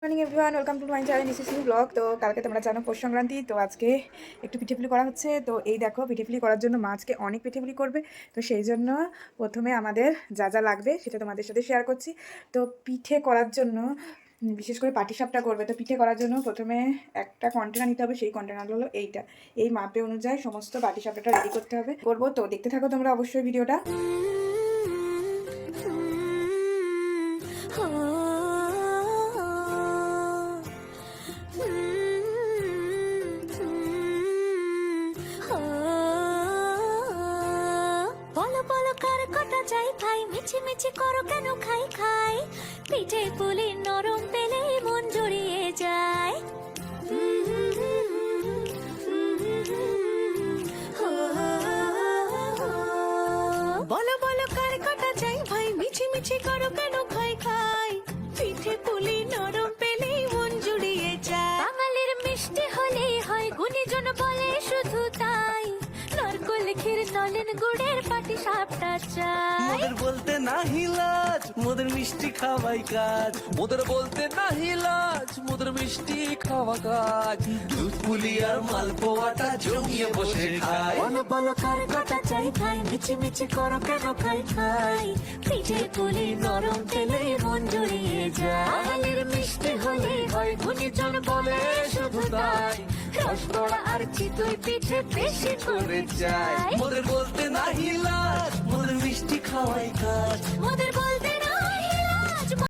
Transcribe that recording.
Morning everyone, welcome to my channel new blog. তো কালকে তোমরা জানো পৌষ সংক্রান্তি, তো আজকে একটু পিঠেপুলি করা হচ্ছে। তো এই দেখো, পিঠেপুলি করার জন্য মা আজকে অনেক পিঠেপুলি করবে। তো সেই জন্য প্রথমে আমাদের যা যা লাগবে সেটা তোমাদের সাথে শেয়ার করছি। তো পিঠে করার জন্য বিশেষ করে পাটিসাপটা করবে, তো পিঠে করার জন্য প্রথমে একটা কন্টেনার নিতে হবে। সেই কন্টেনার হলো এইটা। এই মাপে অনুযায়ী সমস্ত পাটিসাপটাটা রেডি করতে হবে। করবো, তো দেখতে থাকো তোমরা অবশ্যই ভিডিওটা। মিছি মিছি করো কেন খাই খাই, পিঠে পুলি নরম পেলে মন জড়িয়ে যায়। বলো বলো কার কাটা চাই ভাই, মিছি মিছি করো কেন খাই খাই, পিঠে পুলি নরম পেলে মন জড়িয়ে যায়। বাঙালির মিষ্টি হলেই হয়, গুণীজন বলে শুধু তাই, নারকোল ক্ষীর নলেন গুড়ের পাটিসাপটা চাই। মোদের বলতে নাহি লাজ, মোদের মিষ্টি খাওয়াই কাজ। মোদের বলতে নাহি লাজ, মোদের মিষ্টি খাওয়া কাজ। দুধ পুলি আর মালপোয়াটা জমিয়ে বসে খায়। বলো বলো কার কাটা চাই ভাই, মিছি মিছি করো কেন খাই খাই, পিঠে পুলি নরম পেলে মন জড়িয়ে যায়। বাঙালির মিষ্টি হলেই হয়, গুণীজন বলে শুধু তাই, রসগোল্লা আর চিতই পিঠে বেশি করে যায়। মোদের বলতে নাহি লাজ, মোদের মিষ্টি খাওয়াই কাজ। মোদের বলতে